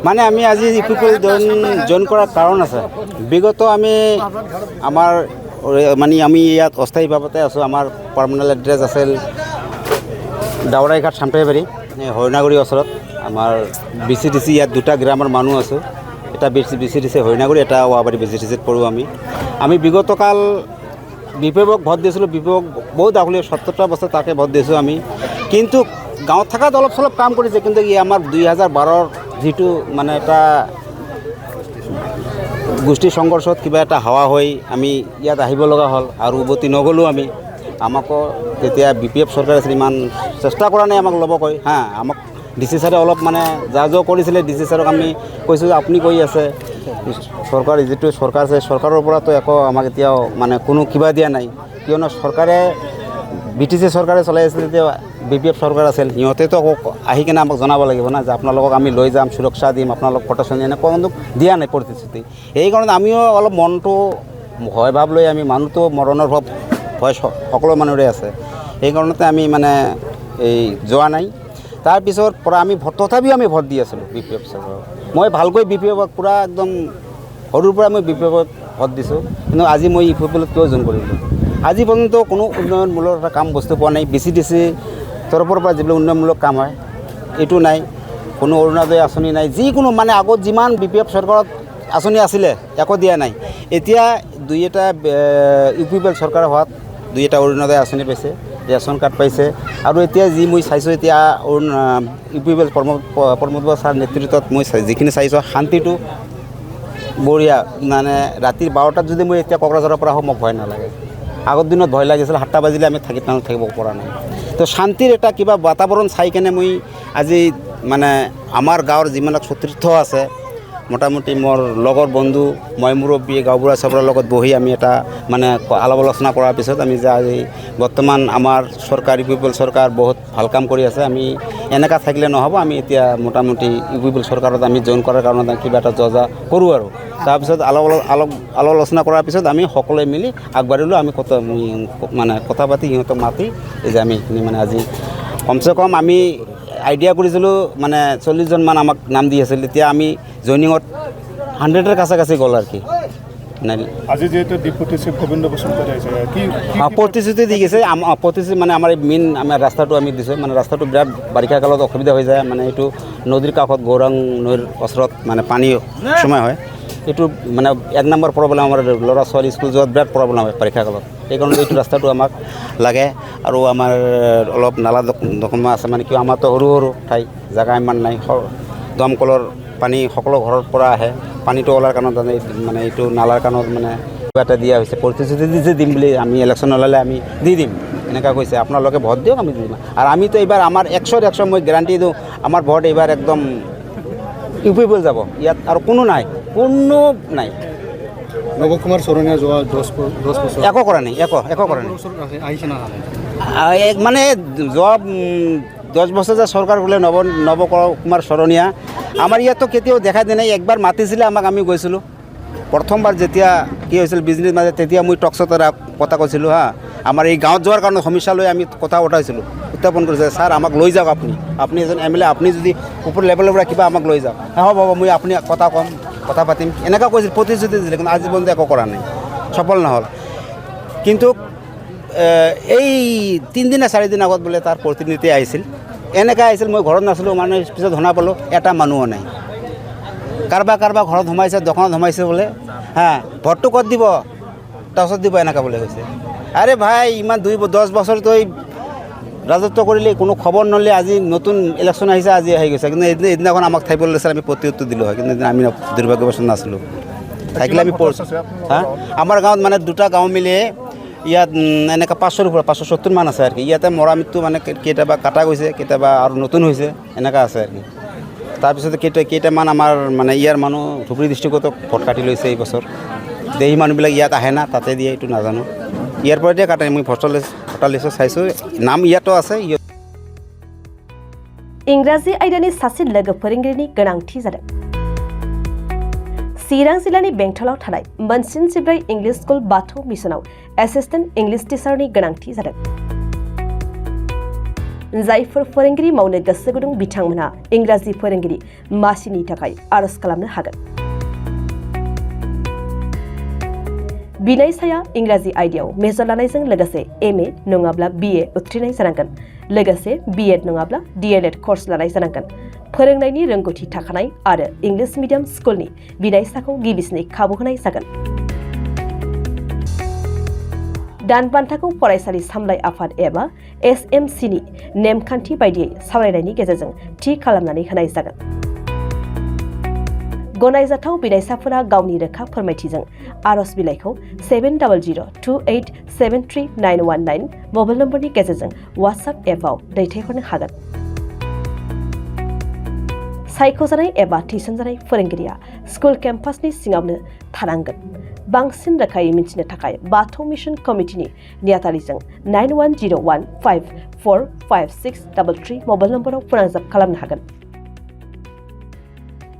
মানে আমি আজি ইউপিপিএল জইন কৰাৰ কাৰণ আছে। বিগত আমি আমাৰ মানে আমি ইয়াত অস্থায়ীভাৱে আছোঁ। আমাৰ পাৰ্মানেণ্ট এড্ৰেছ আছিল দাউৰাইঘাট চামটাইবাৰী হৰিণাগুৰিৰ ওচৰত। আমাৰ BCDC ইয়াত দুটা গ্ৰামৰ মানুহ আছোঁ। এটা BCDC হৰিণাগুৰি, এটা ৱাবাৰী BCDCত পঢ়োঁ আমি বিগত কাল বিপ্লৱক ভোট দিছিলোঁ। বিপ্লৱক বহুত আগলৈ 70টা বছৰ তাকে ভোট দিছোঁ আমি। কিন্তু গাঁৱত থকাত অলপ চলপ কাম কৰিছে, কিন্তু ই আমাৰ 2012ৰ যিটো মানে এটা গোষ্ঠী সংঘৰ্ষত কিবা এটা হাৱা হৈ আমি ইয়াত আহিব লগা হ'ল আৰু উভতি নগ'লোঁ আমি। আমাকো তেতিয়া BPF চৰকাৰে ইমান চেষ্টা কৰা নাই আমাক ল'ব কৈ আমাক DC ছাৰে অলপ মানে যা কৰিছিলে। DC ছাৰক আমি কৈছোঁ যে আপুনি কৈ আছে চৰকাৰ যিটো চৰকাৰ আছে চৰকাৰৰ পৰাতো একো আমাক এতিয়াও মানে কোনো কিবা দিয়া নাই, কিয়নো চৰকাৰে BTC চৰকাৰে চলাই আছিল, তেতিয়া BPF চৰকাৰ আছিল। সিহঁতেতো আহি কিনে আমাক জনাব লাগিব না যে আপোনালোকক আমি লৈ যাম, সুৰক্ষা দিম, আপোনালোক প্ৰটেকশ্যন এনেকুৱা কিন্তু দিয়া নাই পৰিস্থিতি। সেইকাৰণে আমিও অলপ মনটো ভয় ভাৱ লৈ আমি মানুহটো মৰণৰ ভয় সকলো মানুহৰে আছে। সেইকাৰণতে আমি মানে এই যোৱা নাই। তাৰপিছত পৰা আমি তথাপিও আমি ভোট দি আছিলোঁ BPF চৰকাৰক। মই ভালকৈ BPFক পূৰা একদম সৰুৰ পৰা মই BPFক ভোট দিছোঁ। কিন্তু আজি মই ইউপিপিএলত কিয় জইন কৰিলোঁ? আজি পৰ্যন্ত কোনো উন্নয়নমূলক এটা কাম বস্তু পোৱা নাই। BCDC তৰফৰ পৰা যিবিলাক উন্নয়নমূলক কাম হয় এইটো নাই। কোনো অৰুণোদয় আঁচনি নাই। যিকোনো মানে আগত যিমান BPF চৰকাৰত আঁচনি আছিলে একো দিয়া নাই। এতিয়া দুই এটা ইউপিপিএল চৰকাৰ হোৱাত দুই এটা অৰুণোদয় আঁচনি পাইছে, ৰেচন কাৰ্ড পাইছে। আৰু এতিয়া যি মই চাইছোঁ এতিয়া ইউপিপিএল প্ৰমোদ বৰা ছাৰ নেতৃত্বত মই যিখিনি চাইছোঁ শান্তিটো বঢ়িয়া। মানে ৰাতি 12টাত যদি মই এতিয়া কোকৰাঝাৰৰ পৰা আহোঁ মোক ভয় নালাগে। আগৰ দিনত ভয় লাগিছিল, 7টা বাজিলে আমি থাকিব পৰা নাই। তো শান্তিৰ এটা কিবা বাতাবৰণ চাই কেনে মই আজি মানে আমাৰ গাঁৱৰ যিমান সতীৰ্থ আছে মোটামুটি মোৰ লগৰ বন্ধু মই মুৰব্বী গাঁওবুঢ়া চবৰৰ লগত বহি আমি এটা মানে আলাপ আলোচনা কৰাৰ পিছত আমি যে আজি বৰ্তমান আমাৰ চৰকাৰ ইউপিপিএল চৰকাৰ বহুত ভাল কাম কৰি আছে। আমি এনেকুৱা থাকিলে নহ'ব। আমি এতিয়া মোটামুটি ইউপিপিএল চৰকাৰত আমি জইন কৰাৰ কাৰণে কিবা এটা যজা কৰোঁ আৰু তাৰপিছত আলাপ আলোচনা কৰাৰ পিছত আমি সকলোৱে মিলি আগবাঢ়িলোঁ। আমি কথা পাতি সিহঁতক মাতি এই যে আমি এইখিনি মানে আজি কমচে কম আমি আইডিয়া কৰিছিলোঁ মানে 40জন মান আমাক নাম দি আছিল। এতিয়া আমি জইনিঙত 100ৰ কাছাকাছি গ'ল আৰু কি আজি যেহেতু ডিপুটি চিফ গোবিন্দ বসুমতাৰী আহিছে কি প্ৰতিশ্ৰুতি দি গৈছে। প্ৰতিশ্ৰুতি মানে আমাৰ মেইন আমাৰ ৰাস্তাটো আমি দিছোঁ। মানে ৰাস্তাটো বিৰাট বাৰিষা কালত অসুবিধা হৈ যায়। মানে এইটো নদীৰ কাষত গৌৰাং নৈৰ ওচৰত মানে পানী সময় হয়। এইটো মানে 1 নম্বৰ প্ৰব্লেম। আমাৰ ল'ৰা ছোৱালী স্কুল যোৱাত বিৰাট প্ৰব্লেম হয় বাৰিষা কালত। সেইকাৰণে এইটো ৰাস্তাটো আমাক লাগে। আৰু আমাৰ অলপ নালা দখমা আছে, মানে কিয় আমাৰতো সৰু সৰু ঠাই জেগা ইমান নাই। দমকলৰ পানী সকলো ঘৰৰ পৰা আহে। পানীটো ওলাৰ কাৰণত মানে এইটো নালাৰ কাৰণত মানে কিবা এটা দিয়া হৈছে। প্ৰতিশ্ৰুতি দিছে দিম বুলি, আমি ইলেকশ্যন ওলালে আমি দি দিম এনেকুৱা কৈছে। আপোনালোকে ভোট দিয়ক আমি দি দিম। আৰু আমিতো এইবাৰ আমাৰ 100 মই গেৰাণ্টি দিওঁ আমাৰ ভোট এইবাৰ একদম ইউপিপিএল যাব। ইয়াত আৰু কোনো নাই নৱকুমাৰ চৰণীয়া যোৱা 10 বছৰ একো কৰা নাই। আহিছে না মানে যোৱা 10 বছৰ যে চৰকাৰ বোলে নৱকুমাৰ চৰণীয়া আমাৰ ইয়াততো কেতিয়াও দেখা দিয়া নাই। একবাৰ মাতিছিলে আমাক, আমি গৈছিলোঁ। প্ৰথমবাৰ যেতিয়া কি হৈছিল বিজনেছ মাজে, তেতিয়া মই টকশ্বত কথা কৈছিলোঁ আমাৰ এই গাঁৱত যোৱাৰ কাৰণে সমস্যা লৈ আমি কথা উঠাইছিলোঁ, উত্থাপন কৰিছে। ছাৰ আমাক লৈ যাওক, আপুনি এজন MLA, আপুনি যদি ওপৰ লেভেলৰ পৰা কিবা আমাক লৈ যাওক। হ'ব মই আপুনি কথা পাতিম এনেকুৱা কৈছিল, প্ৰতিশ্ৰুতি দিছিলে। কিন্তু আজি পৰ্যন্ত একো কৰা নাই, সফল নহ'ল। কিন্তু এই 3 দিন 4 দিন আগত বোলে তাৰ প্ৰতিনিধি আহিছিল। এনেকৈ আহিছিল, মই ঘৰত নাছিলোঁ। মানে পিছত শুনা পালোঁ এটা মানুহো নাই। কাৰোবাৰ ঘৰত সোমাইছে, দোকানত সোমাইছে বোলে ভোটটো ক'ত দিব, টাউচত দিব এনেকুৱা বোলে কৈছে। আৰে ভাই ইমান 10 বছৰ তই ৰাজত্ব কৰিলে, কোনো খবৰ নল'লে। আজি নতুন ইলেকশ্যন আহিছে, আজি আহি গৈছে। কিন্তু এদিনাখন আমাক থাকিবলৈ লৈছিল, আমি প্ৰতি দিলোঁ হয়। কিন্তু আমি দুৰ্ভাগ্যবশত নাছিলোঁ। থাকিলে আমি আমাৰ গাঁৱত মানে 2টা গাঁও মিলি ইয়াত এনেকৈ 500ৰ পৰা 570 মান আছে আৰু কি। ইয়াতে মৰা মৃত্যু মানে কেতিয়াবা কাটা গৈছে, কেতিয়াবা আৰু নতুন হৈছে, এনেকুৱা আছে আৰু কি। তাৰপিছত কেইটামান আমাৰ মানে ইয়াৰ মানুহ ধুবুৰী ডিষ্ট্ৰিক্টতো ভোট কাটি লৈছে এই বছৰ। এই মানুহবিলাক ইয়াত আহে না তাতে দিয়ে এইটো নাজানো। ইয়াৰ পৰা দিয়ে কাটে। মই ভোটাৰ লিষ্টত চাইছোঁ, নাম ইয়াতো আছে। इंराजि आयदानि सासे लोगो फोरोंगिरिनि गोनांथि जादों। चिरां जिल्लानि बेंटलाव थानाय मोनसिन 14 इंलिश स्कुल बाथौ मिसनाव एसिस्टेन्ट इंलिश टिचारनि गोनांथि जादों। जायफोर फोरोंगिरि मावनो गोसो गुदुं बिथांमोनहा इंराजि फोरोंगिरि मासिनि थाखाय आर'ज खालामनो हागोन। बिनायसाया इंराजि आयदायाव मेजर लानायजों लोगोसे MA नङाब्ला BA उथ्रिनाय जानांगोन। लोगोसे B.Ed नङाब्ला DLED कर्स लानाय जानांगोन। फोरोंनायनि रोंगौथि थाखानाय आरो इंलिश मिडियाम स्कुलनि बिनायसाखौ गिबिसिनै खाबु होनाय जागोन। दान बान्थाखौ फरायसालि सामलाय आफाद एबा SMC नि नेमखान्थि बायदियै सावरायनायनि गेजेरजों थि खालामनानै होनाय जागोन। गनायजाथाव बिनायसाफोरा गावनि रोखा फोरमायथिजों आर'ज बिलाइखौ 7002873919 मबाइल नम्बरनि गेजेरजों WhatsApp एपआव दैथायहरनो हागोन। सायख'जानाय एबा थिसनजानाय फोरोंगिरिया स्कुल केम्पासनि सिङावनो थानांगोन। बांसिन रोखायै मिथिनो थाखाय बाथौ मिशन कमिटिनि नेहाथारिजों 9101545633 मबाइल नम्बराव फोनांजाब खालामनो हागोन।